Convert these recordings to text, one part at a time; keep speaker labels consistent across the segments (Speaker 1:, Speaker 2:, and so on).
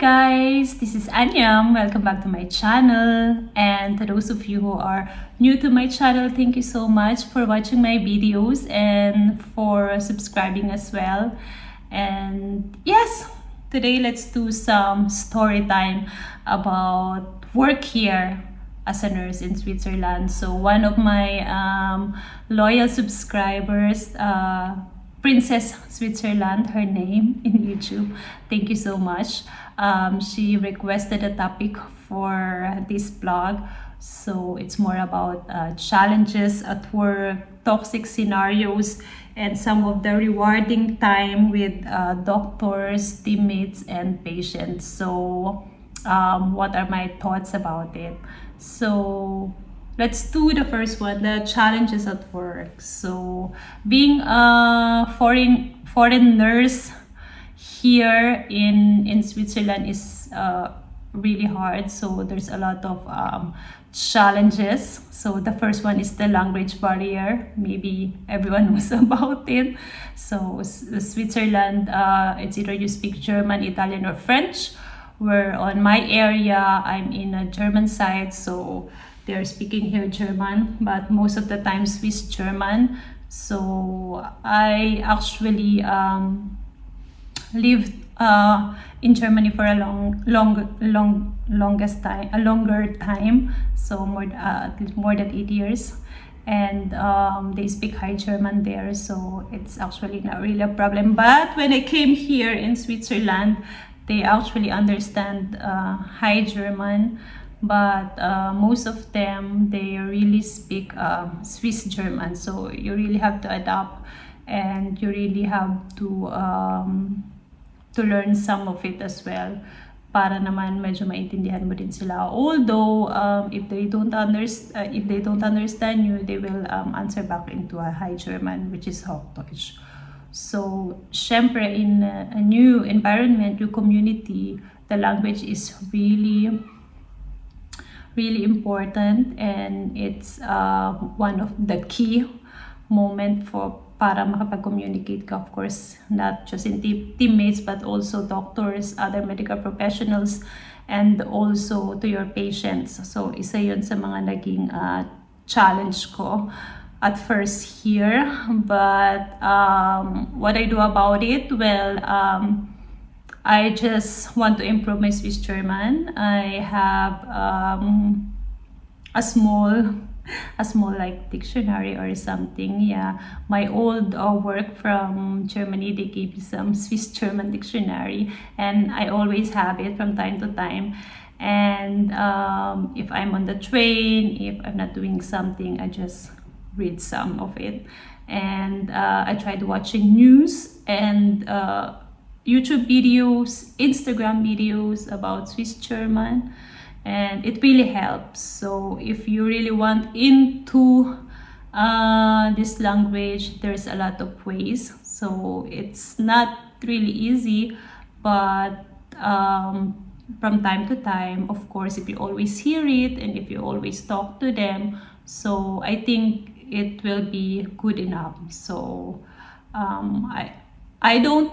Speaker 1: guys, this is Anyam. Welcome back to my channel, and to those of you who are new to my channel, thank you so much for watching my videos and for subscribing as well. And yes, today let's do some story time about work here as a nurse in Switzerland. So one of my loyal subscribers, Princess Switzerland, her name in YouTube. Thank you so much. She requested a topic for this blog. So it's more about challenges at work, toxic scenarios, and some of the rewarding time with doctors, teammates, and patients. So what are my thoughts about it? So let's do the first one, the challenges at work. So being a foreign nurse here in Switzerland is really hard. So there's a lot of challenges. So the first one is the language barrier. Maybe everyone knows about it. So Switzerland, it's either you speak German, Italian, or French. Where on my area, I'm in a German side, so they're speaking here German, but most of the time Swiss German. So I actually lived in Germany for a longer time, so more than 8 years, and they speak High German there, so it's actually not really a problem. But when I came here in Switzerland, they actually understand High German, but most of them, they really speak Swiss German. So you really have to adapt, and you really have to learn some of it as well, para naman medyo maintindihan mo din sila. Although if they don't understand you, they will answer back into a High German, which is Hochdeutsch. So, syempre, in a new environment, new community, the language is really important, and it's one of the key moment for para makapag-communicate ka, of course, not just in teammates, but also doctors, other medical professionals, and also to your patients. So, isa yun sa mga naging challenge ko at first here. But what I do about it, well, I just want to improve my Swiss German. I have a small like dictionary or something. Yeah, my old work from Germany, they gave me some Swiss German dictionary, and I always have it from time to time. And if I'm on the train, if I'm not doing something, I just read some of it. And I tried watching news and YouTube videos, Instagram videos about Swiss German, and it really helps. So if you really want into this language, there's a lot of ways. So it's not really easy, but from time to time, of course, if you always hear it and if you always talk to them, so I think it will be good enough. So I don't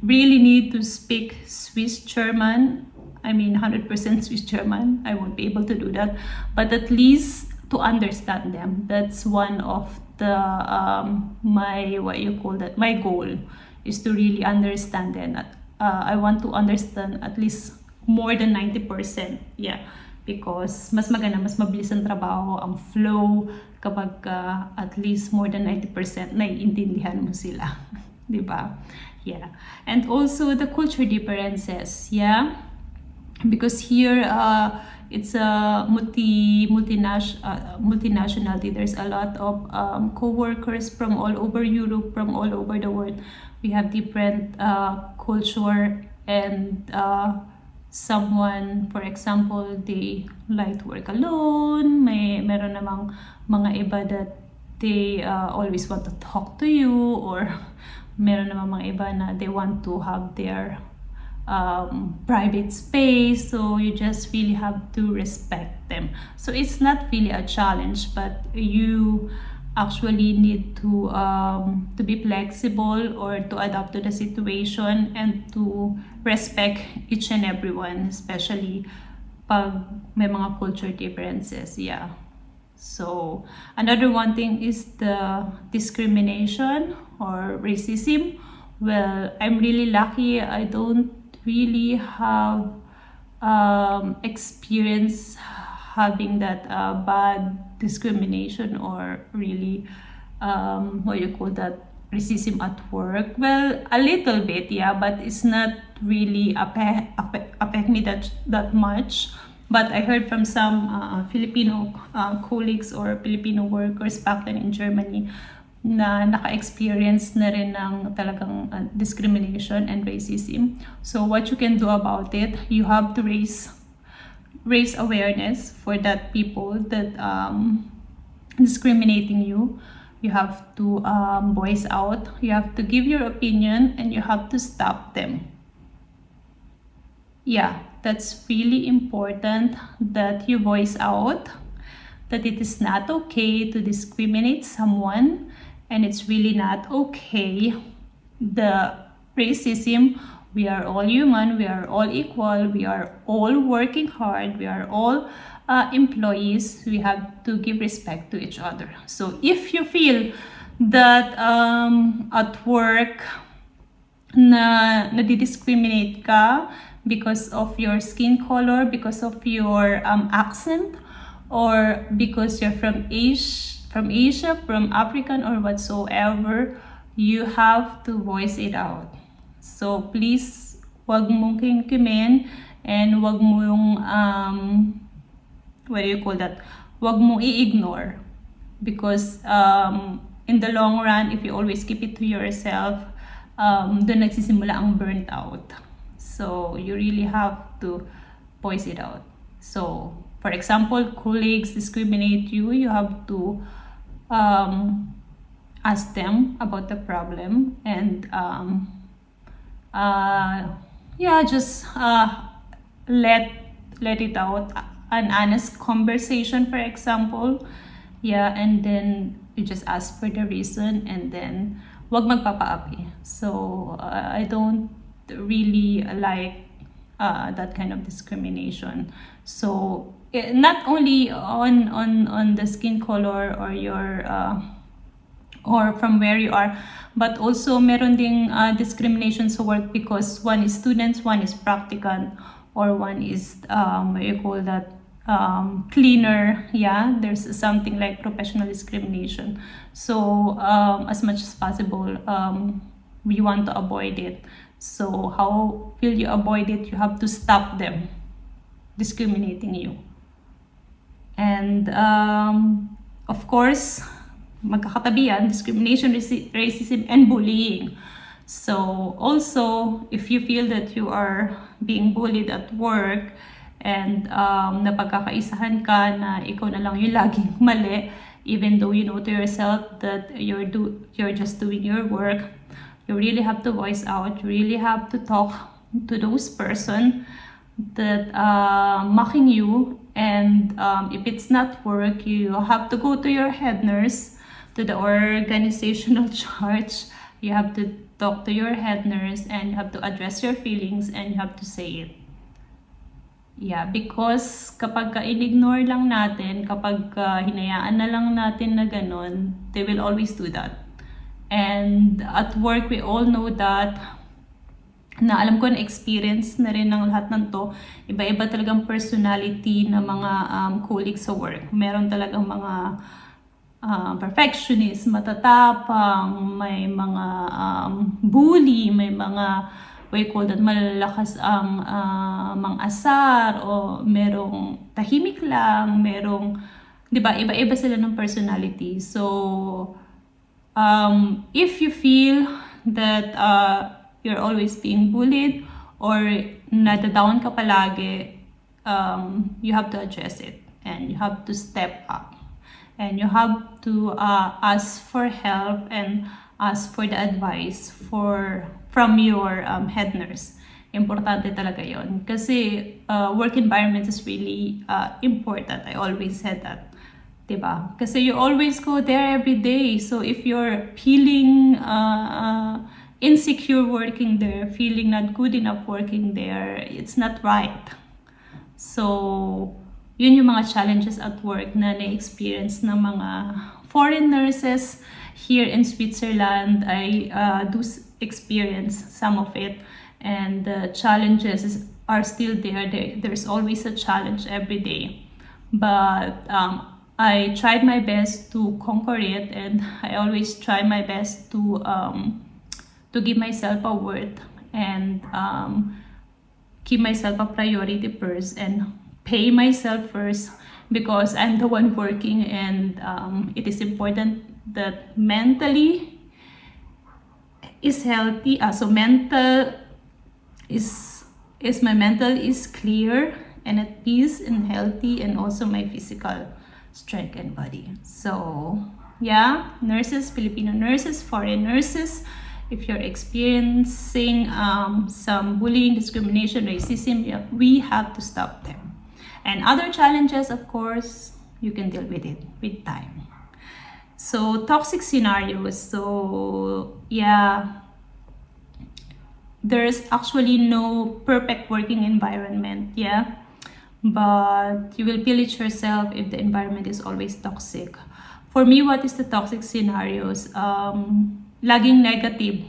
Speaker 1: really need to speak Swiss German. I mean 100% Swiss German. I won't be able to do that, but at least to understand them. That's one of the my goal is to really understand them. I want to understand at least more than 90%. Yeah, because mas maganda, mas mabilis ang trabaho, ang flow, kapag at least more than 90% naiintindihan mo sila. Diba? Yeah. And also the culture differences. Yeah, because here it's a multinationality. There's a lot of co-workers from all over Europe, from all over the world. We have different culture, and someone, for example, they like to work alone. Meron namang mga iba that they always want to talk to you, or meron namang mga iba na they want to have their private space. So you just really have to respect them. So it's not really a challenge, but you actually need to be flexible or to adapt to the situation and to respect each and everyone, especially pag may mga culture differences. Yeah. So another one thing is the discrimination or racism. Well, I'm really lucky. I don't really have experience having that bad discrimination or really what you call that, racism at work. Well, a little bit, yeah, but it's not really affect me that much. But I heard from some Filipino colleagues or Filipino workers back then in Germany na naka-experience na rin ng talagang discrimination and racism. So what you can do about it, you have to raise awareness for that people that discriminating you. You have to voice out, you have to give your opinion, and you have to stop them. Yeah, that's really important that you voice out that it is not okay to discriminate someone, and it's really not okay. The racism, we are all human, we are all equal, we are all working hard, we are all employees. We have to give respect to each other. So if you feel that at work na nadi-discriminate ka because of your skin color, because of your accent, or because you're from Asia, from African or whatsoever, you have to voice it out. So please, wag mong kimkimin and wag mo yung what do you call that? Wag mong i-ignore, because in the long run, if you always keep it to yourself, doon nagsisimula ang burnt out. So you really have to voice it out. So for example, colleagues discriminate you, you have to ask them about the problem, and yeah, just let it out. An honest conversation, for example. Yeah, and then you just ask for the reason, and then wag magpapaapi. So I don't really like that kind of discrimination. So not only on the skin color or your or from where you are, but also meron ding discrimination sa work because one is students, one is practicant, or one is what you call that, cleaner. Yeah, there's something like professional discrimination. So as much as possible, we want to avoid it. So how will you avoid it? You have to stop them discriminating you. And of course, magkakatabi yan, discrimination, racism, and bullying. So also, if you feel that you are being bullied at work, and napagkakaisahan ka na ikaw na lang yung laging mali, even though you know to yourself that you're just doing your work, you really have to voice out. You really have to talk to those person that mocking you, and if it's not work, you have to go to your head nurse, to the organizational chart. You have to talk to your head nurse, and you have to address your feelings, and you have to say it. Yeah, because kapag in-ignore lang natin, kapag hinayaan na lang natin na ganun, they will always do that. And at work, we all know that, na alam ko na experience na rin ng lahat ng to, iba-iba talagang personality na mga colleagues sa work. Meron talagang mga perfectionist, matatapang, may mga bully, may mga what you call that, malalakas ang mang-asar, o merong tahimik lang, merong, di ba, iba-iba sila ng personality. So, if you feel that you're always being bullied or nadadown ka palagi, you have to address it, and you have to step up, and you have to ask for help and ask for the advice from your head nurse. Importante talaga yon, kasi work environment is really important. I always said that. diba? Kasi you always go there every day. So if you're feeling insecure working there, feeling not good enough working there, it's not right. So yun yung mga challenges at work na na-experience ng mga foreign nurses here in Switzerland. I do experience some of it, and the challenges are still there. There's always a challenge every day, but I tried my best to conquer it, and I always try my best to give myself a worth, and keep myself a priority first, and pay myself first, because I'm the one working, and it is important that mentally is healthy. So mental is my mental is clear and at peace and healthy, and also my physical strength and body. So yeah, nurses, Filipino nurses, foreign nurses, if you're experiencing some bullying, discrimination, racism, we have to stop them. And other challenges, of course, you can deal with it with time. So toxic scenarios. So yeah, there's actually no perfect working environment, yeah, but you will feel it yourself if the environment is always toxic. For me, what is the toxic scenarios? Laging negative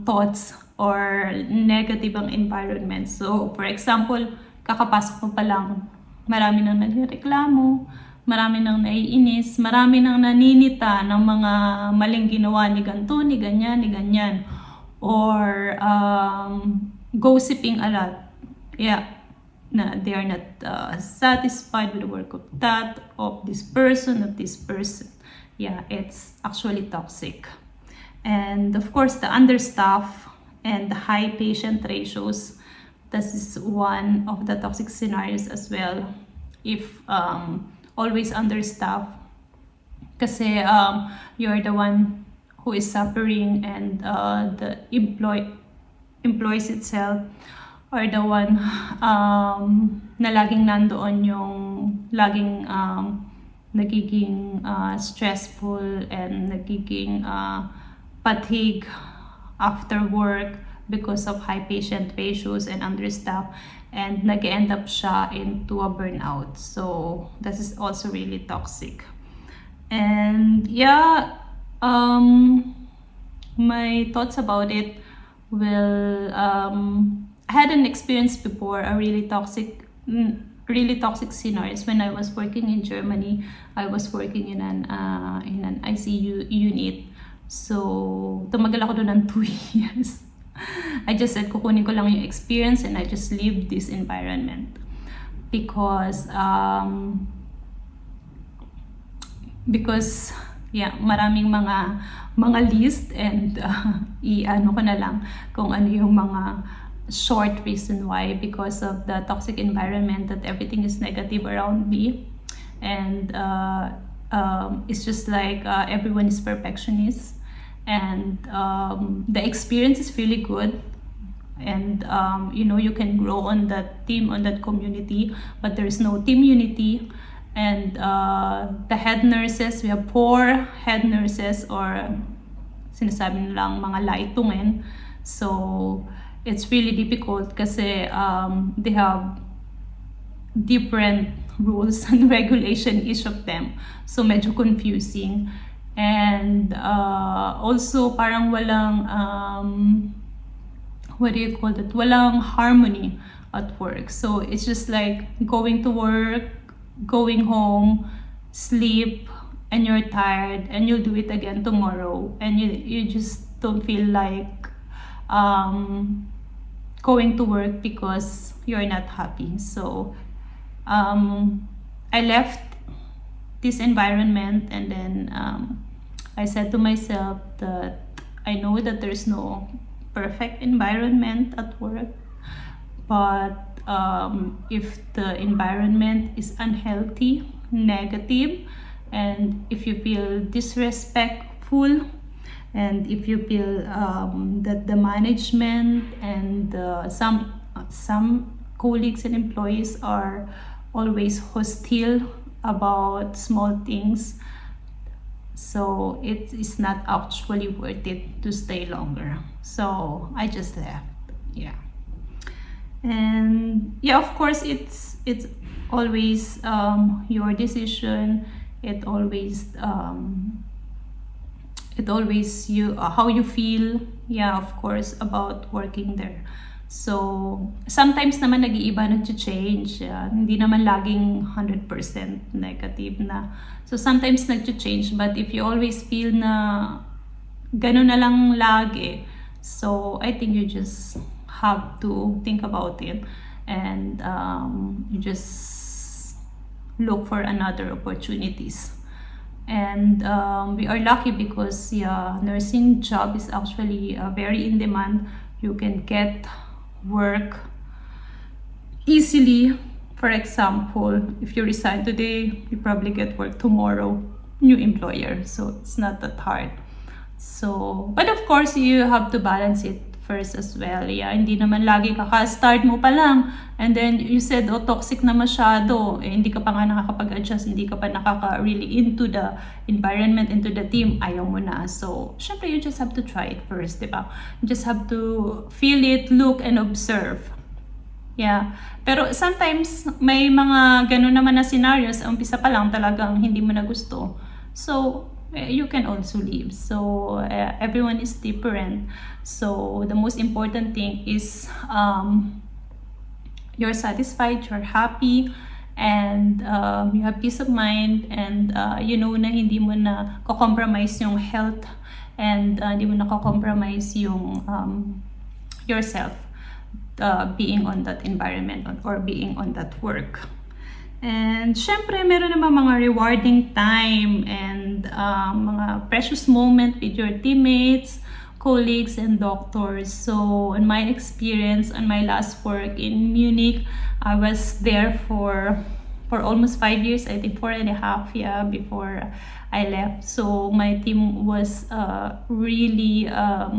Speaker 1: thoughts or negative ang environment. So for example, kakapasok mo pa lang, marami nang nagreklamo, marami nang naiinis, marami nang naninita ng mga maling ginawa ni ganito, ni ganyan, ni ganyan. Or gossiping a lot. Yeah, they are not satisfied with the work of this person, of this person. Yeah, it's actually toxic. And of course, the understaff and the high patient ratios, this is one of the toxic scenarios as well. If always understaffed, kasi you're the one who is suffering, and the employees itself are the one na laging nandoon, yung laging nagiging stressful and nagiging fatigue after work because of high patient ratios and understaff, and nag-end up siya into a burnout. So this is also really toxic. And yeah, my thoughts about it will I had an experience before, a really toxic scenarios when I was working in Germany. I was working in an ICU unit. So tumagal ako doon ng 2 years. I just said kukunin ko lang yung experience, and I just leave this environment because yeah, maraming mga list, and i-ano ko na lang kung ano yung mga short reason why. Because of the toxic environment, that everything is negative around me, and it's just like everyone is perfectionist, and the experience is really good, and you can grow on that team, on that community, but there is no team unity. And the head nurses, we have poor head nurses, or sinasabi nilang mga laitungen. So it's really difficult kasi they have different rules and regulation, each of them. So medyo confusing. And also parang walang what do you call that? Walang harmony at work. So it's just like going to work, going home, sleep, and you're tired, and you'll do it again tomorrow, and you just don't feel like going to work because you're not happy. So I left this environment, and then I said to myself that I know that there's no perfect environment at work, but if the environment is unhealthy, negative, and if you feel disrespectful, and if you feel that the management and some colleagues and employees are always hostile about small things, so it is not actually worth it to stay longer. So I just left. Yeah. And yeah, of course, it's always your decision. It always you how you feel, yeah, of course, about working there. So sometimes naman nag-iiba, nag-change, hindi naman laging 100% negative na. So sometimes nag-change, but if you always feel na gano'n na lang lagi, so I think you just have to think about it, and you just look for another opportunities. And we are lucky because, yeah, nursing job is actually very in demand. You can get work easily. For example, if you resign today, you probably get work tomorrow, new employer, so it's not that hard. So, but of course, you have to balance it first as well. Yeah, hindi naman lagi kaka-start mo pa lang, and then you said, oh, toxic na masyado, hindi ka pa nga nakakapag-adjust, hindi ka pa nakaka-really into the environment, into the team, ayaw mo na. So, syempre, you just have to try it first, di ba? You just have to feel it, look, and observe. Yeah. Pero sometimes, may mga ganun naman na scenarios, umpisa pa lang talagang hindi mo na gusto. So, you can also leave. So everyone is different. So the most important thing is you're satisfied, you're happy, and you have peace of mind, and you know na hindi mo na compromise yung health, and hindi mo na compromise yung yourself being on that environment or being on that work. And syempre, meron naman mga rewarding time and mga precious moment with your teammates, colleagues, and doctors. So, in my experience, on my last work in Munich, I was there for almost 5 years, I think 4.5 years before I left. So, my team was really a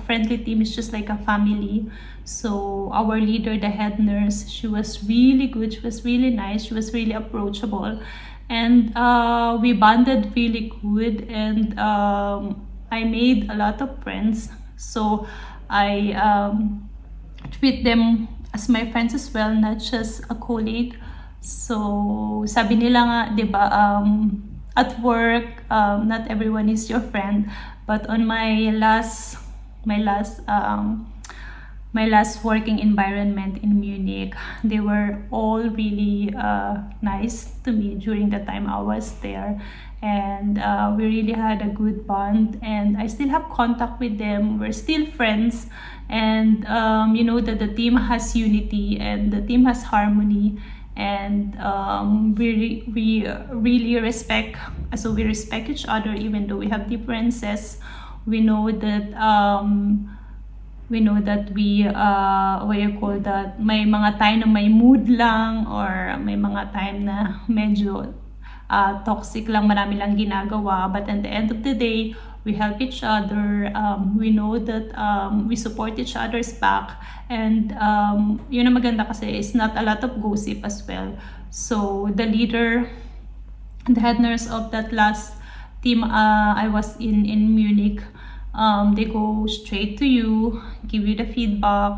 Speaker 1: friendly team. It's just like a family. So our leader, the head nurse, she was really good, she was really nice, she was really approachable, and we bonded really good, and I made a lot of friends. So I treat them as my friends as well, not just a colleague. So sabi nila nga, di ba, at work, not everyone is your friend, but on my last working environment in Munich, they were all really nice to me during the time I was there, and we really had a good bond, and I still have contact with them. We're still friends, and you know that the team has unity and the team has harmony, and we really respect, so we respect each other even though we have differences. We know that we what you call that, may mga time na may mood lang, or may mga time na medyo toxic lang, marami lang ginagawa, but at the end of the day, we help each other. We know that we support each other's back, and yun ang maganda kasi is not a lot of gossip as well. So the leader, the head nurse of that last team I was in Munich, they go straight to you, give you the feedback,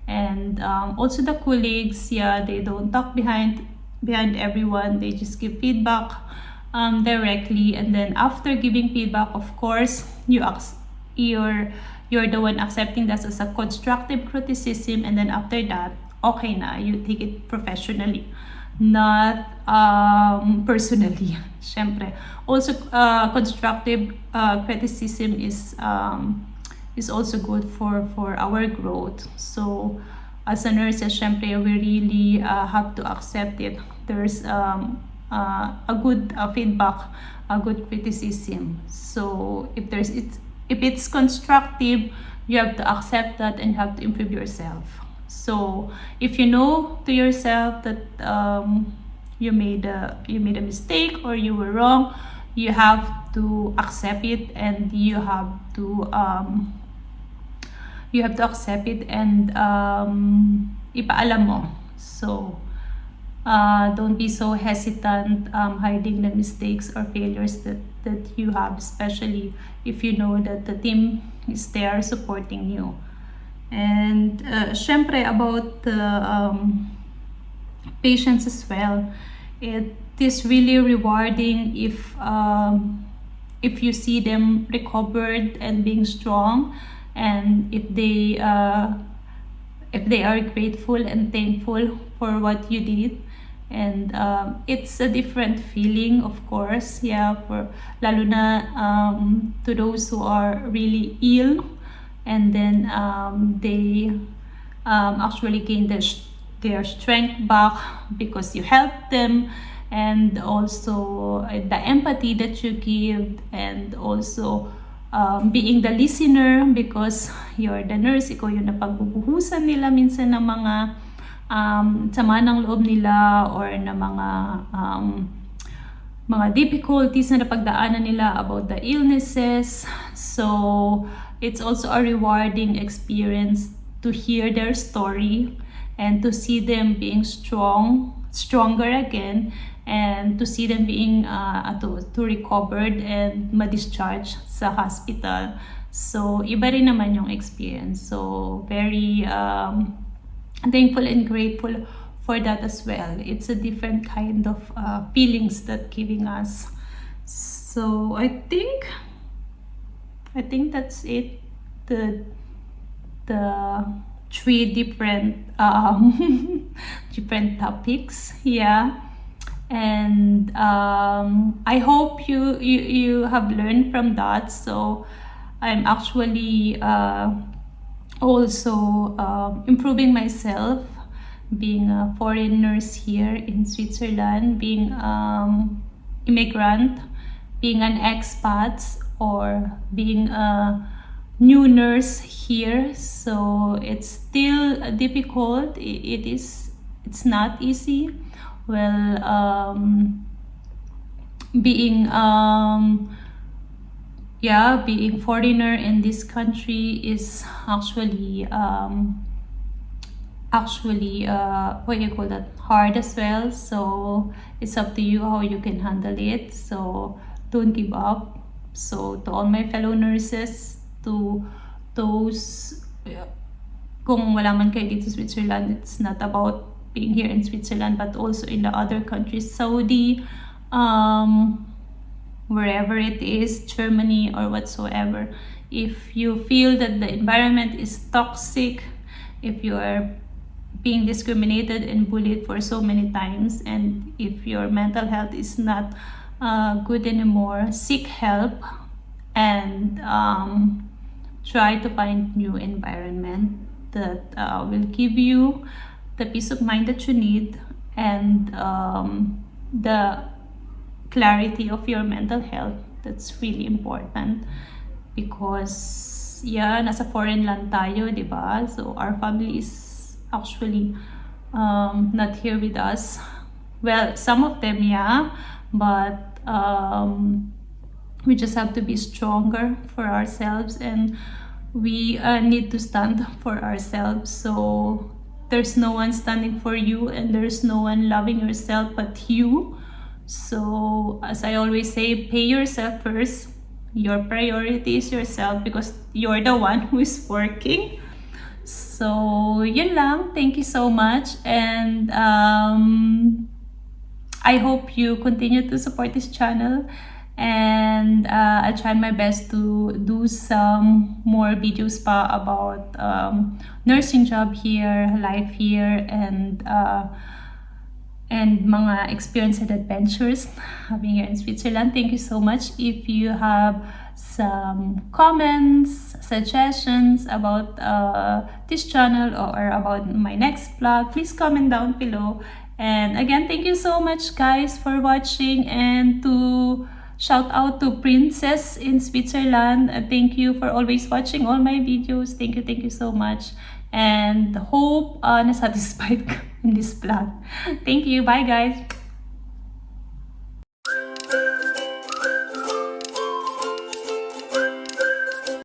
Speaker 1: and also the colleagues, yeah, they don't talk behind everyone, they just give feedback directly, and then after giving feedback, of course, you're the one accepting that as a constructive criticism, and then after that, okay na, you take it professionally, not personally. Syempre. Also, constructive criticism is also good for our growth. So, as a nurse, syempre, we really have to accept it. There's a good feedback, a good criticism. So, if it's constructive, you have to accept that and have to improve yourself. So if you know to yourself that you made a mistake or you were wrong, you have to accept it, and you have to accept it and ipaalam mo. So Don't be so hesitant hiding the mistakes or failures that you have, especially if you know that the team is there supporting you. And syempre about the patients as well. It is really rewarding if you see them recovered and being strong, and if they are grateful and thankful for what you did. And it's a different feeling, of course, yeah, for lalo na to those who are really ill, and then they actually gain their strength back because you helped them, and also the empathy that you give, and also being the listener because you're the nurse, ikaw yung napagbubuhusan nila minsan ng mga sama ng loob nila, or na mga difficulties na napagdaanan nila about the illnesses. So it's also a rewarding experience to hear their story and to see them being stronger again, and to see them being to recovered and ma-discharge sa hospital. So iba rin naman yung experience. So very thankful and grateful for that as well. It's a different kind of feelings that giving us. So I think that's it. The three different different topics, yeah. And I hope you have learned from that. So I'm actually also improving myself, being a foreign nurse here in Switzerland, being immigrant, being an expat, or being a new nurse here. So it's still difficult. It's not easy. Well, being being foreigner in this country is actually what you call that, hard as well. So it's up to you how you can handle it. So don't give up. So to all my fellow nurses, to those kung wala man kayo dito sa Switzerland, it's not about being here in Switzerland, but also in the other countries, Saudi, wherever it is, Germany or whatsoever. If you feel that the environment is toxic, if you are being discriminated and bullied for so many times, and if your mental health is not good anymore, seek help and try to find new environment that will give you the peace of mind that you need, and the clarity of your mental health. That's really important because nasa foreign land tayo, diba? So our family is actually not here with us. Well, some of them, but we just have to be stronger for ourselves, and we need to stand for ourselves. So there's no one standing for you, and there's no one loving yourself but you. So as I always say, pay yourself first. Your priority is yourself because you're the one who is working. So yun lang. Thank you so much, and I hope you continue to support this channel, and I try my best to do some more videos pa about nursing job here, life here, and mga experience and adventures having here in Switzerland. Thank you so much. If you have some comments, suggestions about this channel or about my next vlog, please comment down below. And again, thank you so much guys for watching, and to shout out to Princess in Switzerland. Thank you for always watching all my videos. Thank you so much, and hope na satisfied ka in this vlog. Thank you. Bye guys.